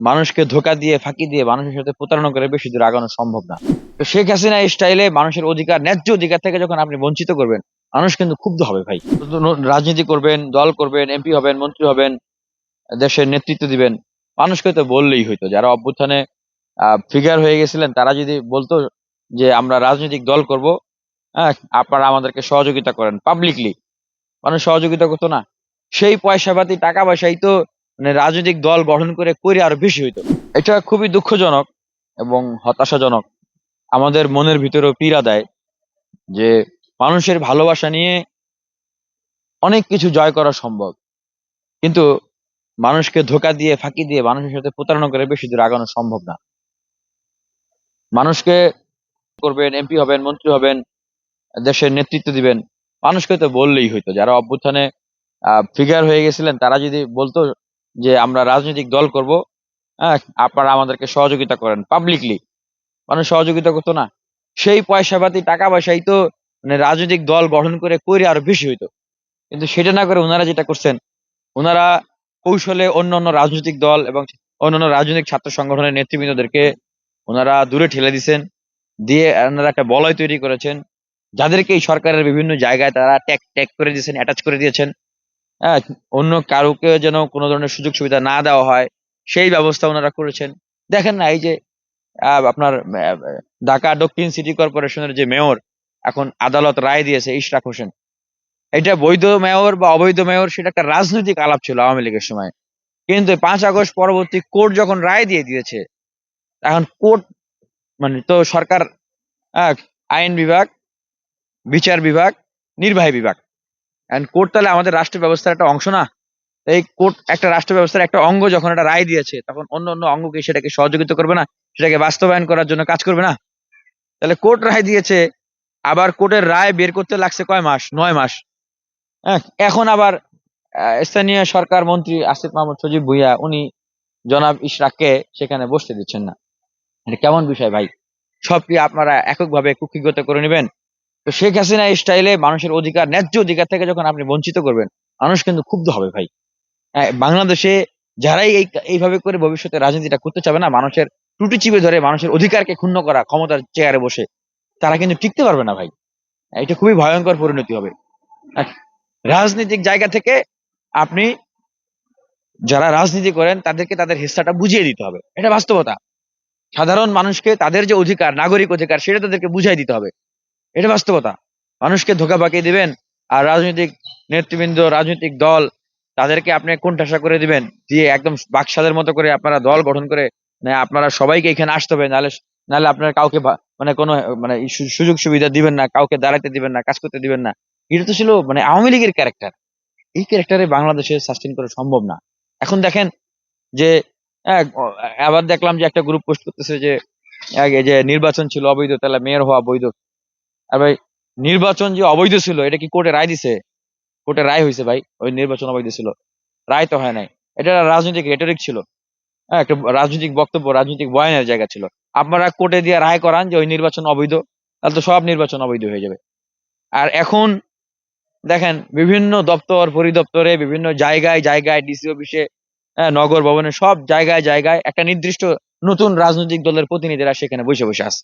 মানুষকে ধোঁকা দিয়ে ফাঁকি দিয়ে মানুষের সাথে প্রতারণা করে বেশি দূর আগানো সম্ভব না। তো শেখ হাসিনা স্টাইলে মানুষের অধিকার, ন্যায্য অধিকার থেকে যখন আপনি বঞ্চিত করবেন, মানুষ কিন্তু ক্ষুব্ধ হবে ভাই। শুধু রাজনীতি করবেন, দল করবেন, এমপি হবেন, মন্ত্রী হবেন, দেশের নেতৃত্ব দিবেন, মানুষকে তো বললেই হইতো। যারা অভ্যুত্থানে ফিগার হয়ে গেছিলেন তারা যদি বলতো যে আমরা রাজনৈতিক দল করব, হ্যাঁ, আপনারা আমাদেরকে সহযোগিতা করেন পাবলিকলি, মানুষ সহযোগিতা করতো না? সেই পয়সাপাতি টাকা পয়সাই তো রাজনৈতিক দল গঠন করে করে আরো বেশি হইতো। এটা খুবই দুঃখজনক এবং হতাশাজনক। আমাদের মনের ভিতরেও পীড়া দেয় যে মানুষের ভালোবাসা নিয়ে অনেক কিছু জয় করা সম্ভব, কিন্তু মানুষকে ধোঁকা দিয়ে ফাঁকি দিয়ে মানুষের সাথে প্রতারণা করে বেশি দূর আগানো সম্ভব না। মানুষকে করবেন, এমপি হবেন, মন্ত্রী হবেন, দেশের নেতৃত্ব দিবেন, মানুষকে তো বললেই হইতো। যারা অভ্যুত্থানে ফিগার হয়ে গেছিলেন তারা যদি বলতো যে আমরা রাজনৈতিক দল করব, হ্যাঁ, আপনারা আমাদেরকে সহযোগিতা করেন পাবলিকলি, মানুষ সহযোগিতা করতো না? সেই পয়সাপাতি টাকা পয়সাই তো রাজনৈতিক দল গঠন করে করে আরো বেশি হইতো। কিন্তু সেটা না করে ওনারা যেটা করছেন, ওনারা কৌশলে অন্যান্য রাজনৈতিক দল এবং অন্যান্য রাজনৈতিক ছাত্র সংগঠনের নেতৃবৃন্দদেরকে ওনারা দূরে ঠেলে দিছেন, দিয়ে ওনারা একটা বলয় তৈরি করেছেন, যাদেরকে এই সরকারের বিভিন্ন জায়গায় তারা ট্যাগ ট্যাগ করে দিয়েছেন, অ্যাটাচ করে দিয়েছেন। হ্যাঁ, অন্য কারুকে যেন কোনো ধরনের সুযোগ সুবিধা না দেওয়া হয়, সেই ব্যবস্থা ওনারা করেছেন। দেখেন না, এই যে আপনার ঢাকা দক্ষিণ সিটি কর্পোরেশনের যে মেয়র, এখন আদালত রায় দিয়েছে ইশরাক হোসেন। এটা বৈধ মেয়র বা অবৈধ মেয়র সেটা একটা রাজনৈতিক আলাপ ছিল আওয়ামী লীগের সময়। কিন্তু 5 আগস্ট পরবর্তী কোর্ট যখন রায় দিয়ে দিয়েছে, এখন কোর্ট মানে তো সরকার, আহ, আইন বিভাগ, বিচার বিভাগ, নির্বাহী বিভাগ, এখন কোর্ট তাহলে আমাদের রাষ্ট্র ব্যবস্থার একটা অংশ না? এই কোর্ট একটা রাষ্ট্র ব্যবস্থার একটা অঙ্গ, যখন একটা রায় দিয়েছে তখন অন্য অন্য অঙ্গকে সেটাকে সহযোগিতা করবে না? সেটাকে বাস্তবায়ন করার জন্য কাজ করবে না? তাহলে কোর্ট রায় দিয়েছে, আবার কোর্টের রায় বের করতে লাগছে কয় মাস? 9 মাস। হ্যাঁ, এখন আবার স্থানীয় সরকার মন্ত্রী আসিফ মাহমুদ সজীব ভুঁইয়া উনি জনাব ইশরাককে সেখানে বসতে দিচ্ছেন না। এটা কেমন বিষয় ভাই? সব কি আপনারা এককভাবে কুক্ষিগত করে নেবেন? তো শেখ হাসিনা স্টাইলে মানুষের অধিকার, ন্যায্য অধিকার থেকে যখন আপনি বঞ্চিত করবেন, মানুষ কিন্তু ক্ষুব্ধ হবে ভাই। বাংলাদেশে যারাই এইভাবে করে ভবিষ্যতে রাজনীতিটা করতে চাবে না, মানুষের টুটি চিপে ধরে মানুষের অধিকারকে ক্ষুণ্ণ করা, ক্ষমতার চেয়ারে বসে, তারা কিন্তু টিকতে পারবে না ভাই। এটা খুবই ভয়ঙ্কর পরিণতি হবে। আহ, রাজনৈতিক জায়গা থেকে আপনি, যারা রাজনীতি করেন তাদেরকে তাদের হিস্সাটা বুঝিয়ে দিতে হবে, এটা বাস্তবতা। সাধারণ মানুষকে তাদের যে অধিকার, নাগরিক অধিকার, সেটা তাদেরকে বুঝাই দিতে হবে, এটা বাস্তবতা। মানুষকে ধোঁকা পাকিয়ে দিবেন, আর রাজনৈতিক নেতৃবৃন্দ, রাজনৈতিক দল, তাদেরকে আপনি কোণঠাসা করে দিবেন, দিয়ে একদম বাকশালের মতো করে আপনারা দল গঠন করে, মানে আপনারা সবাইকে এখানে আসতে হবে, নাহলে নাহলে আপনারা কাউকে মানে কোনো মানে সুযোগ সুবিধা দিবেন না, কাউকে দাঁড়াতে দিবেন না, কাজ করতে দিবেন না। এটা তো ছিল মানে আওয়ামী লীগের ক্যারেক্টার। এই ক্যারেক্টারে বাংলাদেশে সাস্টেন করা সম্ভব না। এখন দেখেন যে আবার দেখলাম যে একটা গ্রুপ পোস্ট করতেছে যে এই যে নির্বাচন ছিল অবৈধ, তাহলে মেয়র হওয়া বৈধ। আর ভাই, নির্বাচন যে অবৈধ ছিল এটা কি কোর্টে রায় দিছে? কোর্টে রায় হয়েছে ভাই, ওই নির্বাচন অবৈধ ছিল? রায় তো হয় নাই। এটা একটা রাজনৈতিক রেটরিক ছিল। হ্যাঁ, একটা রাজনৈতিক বক্তব্য, রাজনৈতিক বয়ানের জায়গা ছিল। আপনারা কোর্টে দিয়ে রায় করান যে ওই নির্বাচন অবৈধ, তাহলে তো সব নির্বাচন অবৈধ হয়ে যাবে। আর এখন দেখেন বিভিন্ন দপ্তর পরিদপ্তরে, বিভিন্ন জায়গায় জায়গায়, ডিসি অফিসে, নগর ভবনে, সব জায়গায় জায়গায় একটা নির্দিষ্ট নতুন রাজনৈতিক দলের প্রতিনিধিরা সেখানে বসে বসে আছে।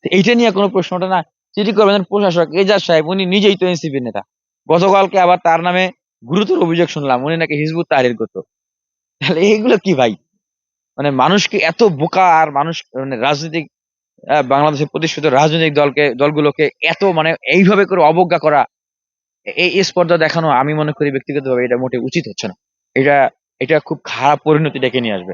তো এইটা নিয়ে কোনো প্রশ্ন ওঠে না? সিটি কর্পোরেশন প্রশাসক এজাজ সাহেব উনি নিজেই তো এনসিপির নেতা। গতকালকে আবার তার নামে গুরুতর অভিযোগ শুনলাম, উনি নাকি হিজবুত তাহরির করতো। তাহলে এইগুলো কি ভাই? মানে মানুষ কি এত বোকা? আর মানুষ মানে রাজনৈতিক বাংলাদেশের প্রতিষ্ঠিত রাজনৈতিক দলগুলোকে এত মানে এইভাবে করে অবজ্ঞা করা, এই স্পর্ধা দেখানো, আমি মনে করি ব্যক্তিগতভাবে এটা মোটে উচিত হচ্ছে না। এটা এটা খুব খারাপ পরিণতি ডেকে নিয়ে আসবে।